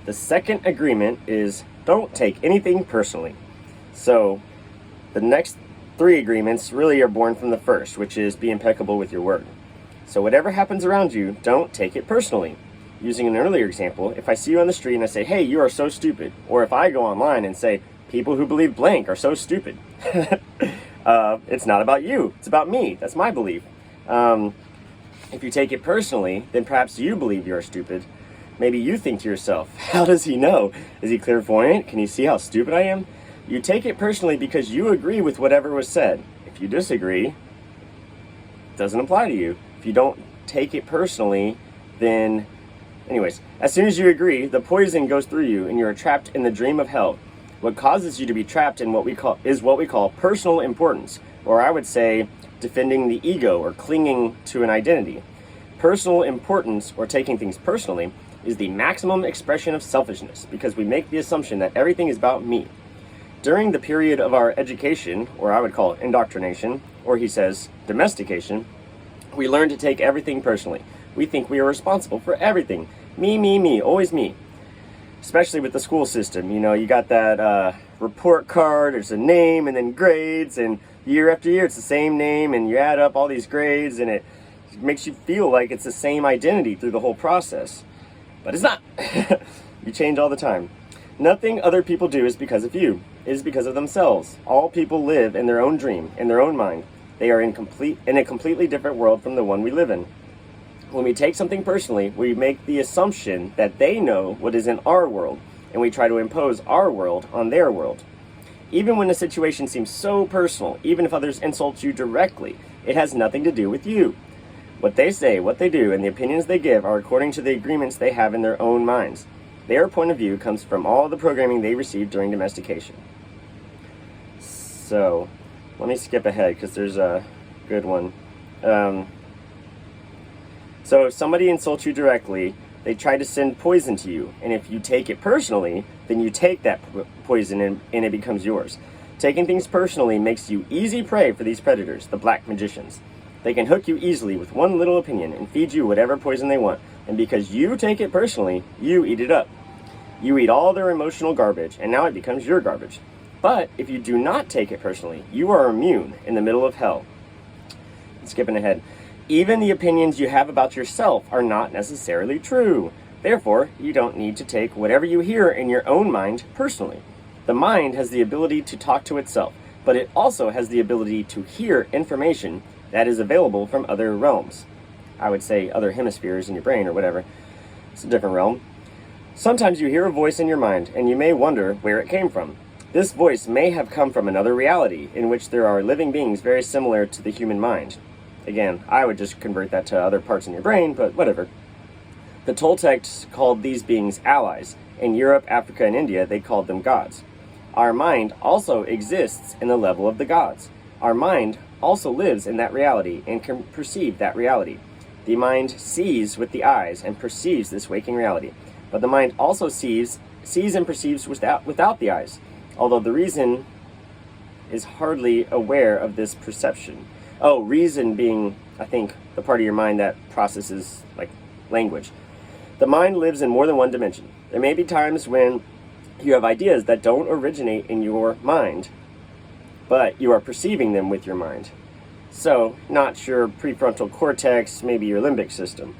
The second agreement is don't take anything personally. So the next three agreements really are born from the first, which is be impeccable with your word. So whatever happens around you, don't take it personally. Using an earlier example, if I see you on the street and I say, hey, you are so stupid, or if I go online and say, people who believe blank are so stupid, it's not about you, it's about me, that's my belief. If you take it personally, then perhaps you believe you're stupid. Maybe you think to yourself, how does he know? Is he clairvoyant? Can he see how stupid I am? You take it personally because you agree with whatever was said. If you disagree, it doesn't apply to you. If you don't take it personally, then anyways, as soon as you agree, the poison goes through you and you are trapped in the dream of hell. What causes you to be trapped in what we call personal importance, or I would say defending the ego or clinging to an identity. Personal importance, or taking things personally, is the maximum expression of selfishness because we make the assumption that everything is about me. During the period of our education, or I would call it indoctrination, or he says domestication, we learn to take everything personally. We think we are responsible for everything. Me, always me. Especially with the school system, you got that report card, there's a name and then grades, and year after year it's the same name, and you add up all these grades and it makes you feel like it's the same identity through the whole process. But it's not. You change all the time. Nothing other people do is because of you. It is because of themselves. All people live in their own dream, in their own mind. They are in a completely different world from the one we live in. When we take something personally, we make the assumption that they know what is in our world, and we try to impose our world on their world. Even when a situation seems so personal, even if others insult you directly, it has nothing to do with you. What they say, what they do, and the opinions they give are according to the agreements they have in their own minds. Their point of view comes from all the programming they received during domestication. So, let me skip ahead because there's a good one. So if somebody insults you directly, they try to send poison to you. And if you take it personally, then you take that poison and it becomes yours. Taking things personally makes you easy prey for these predators, the black magicians. They can hook you easily with one little opinion and feed you whatever poison they want. And because you take it personally, you eat it up. You eat all their emotional garbage, and now it becomes your garbage. But if you do not take it personally, you are immune in the middle of hell. Skipping ahead. Even the opinions you have about yourself are not necessarily true. Therefore, you don't need to take whatever you hear in your own mind personally. The mind has the ability to talk to itself, but it also has the ability to hear information that is available from other realms. I would say other hemispheres in your brain or whatever. It's a different realm. Sometimes you hear a voice in your mind, and you may wonder where it came from. This voice may have come from another reality in which there are living beings very similar to the human mind. Again, I would just convert that to other parts in your brain, but whatever. The Toltecs called these beings allies. In Europe, Africa, and India, they called them gods. Our mind also exists in the level of the gods. Our mind also lives in that reality and can perceive that reality. The mind sees with the eyes and perceives this waking reality. But the mind also sees and perceives without the eyes, although the reason is hardly aware of this perception. Oh, reason being, I think, the part of your mind that processes, like, language. The mind lives in more than one dimension. There may be times when you have ideas that don't originate in your mind, but you are perceiving them with your mind. So, not your prefrontal cortex, maybe your limbic system.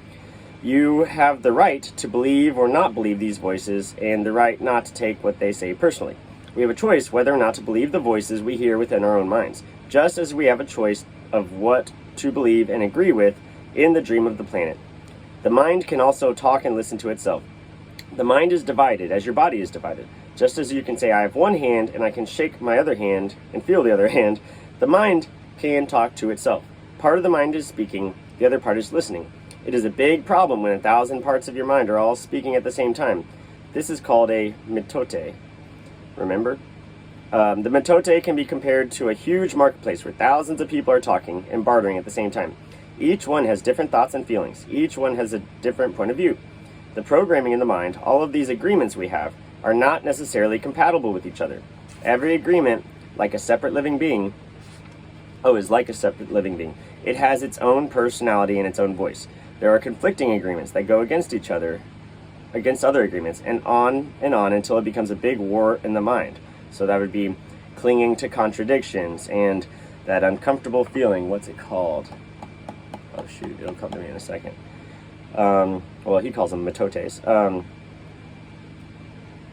You have the right to believe or not believe these voices, and the right not to take what they say personally. We have a choice whether or not to believe the voices we hear within our own minds, just as we have a choice of what to believe and agree with in the dream of the planet. The mind can also talk and listen to itself. The mind is divided as your body is divided. Just as you can say, I have one hand and I can shake my other hand and feel the other hand, the mind can talk to itself. Part of the mind is speaking, the other part is listening. It is a big problem when 1,000 parts of your mind are all speaking at the same time. This is called a mitote. Remember? The mitote can be compared to a huge marketplace where thousands of people are talking and bartering at the same time. Each one has different thoughts and feelings. Each one has a different point of view. The programming in the mind, all of these agreements we have, are not necessarily compatible with each other. Every agreement, like a separate living being, is like a separate living being. It has its own personality and its own voice. There are conflicting agreements that go against each other, against other agreements, and on until it becomes a big war in the mind. So that would be clinging to contradictions and that uncomfortable feeling. What's it called? Oh shoot, it'll come to me in a second. Well, he calls them mitotes.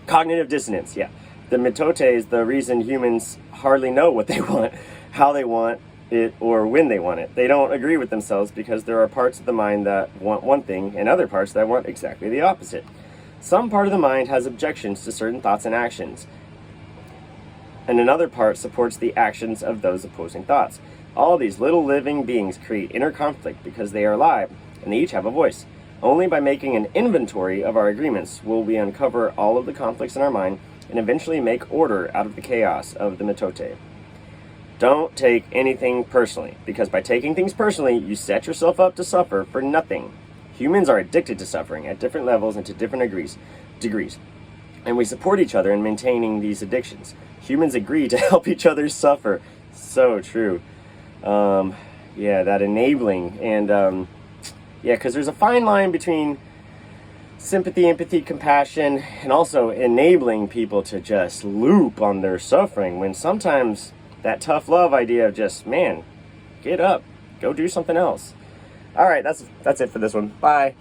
Cognitive dissonance, yeah. The mitote is the reason humans hardly know what they want, how they want it, or when they want it. They don't agree with themselves because there are parts of the mind that want one thing and other parts that want exactly the opposite. Some part of the mind has objections to certain thoughts and actions, and another part supports the actions of those opposing thoughts. All these little living beings create inner conflict because they are alive and they each have a voice. Only by making an inventory of our agreements will we uncover all of the conflicts in our mind and eventually make order out of the chaos of the mitote. Don't take anything personally, because by taking things personally, you set yourself up to suffer for nothing. Humans are addicted to suffering at different levels and to different degrees, and we support each other in maintaining these addictions. Humans agree to help each other suffer. So true. That enabling and because there's a fine line between sympathy, empathy, compassion, and also enabling people to just loop on their suffering, when sometimes that tough love idea of just, man, get up, go do something else. All right, that's it for this one. Bye.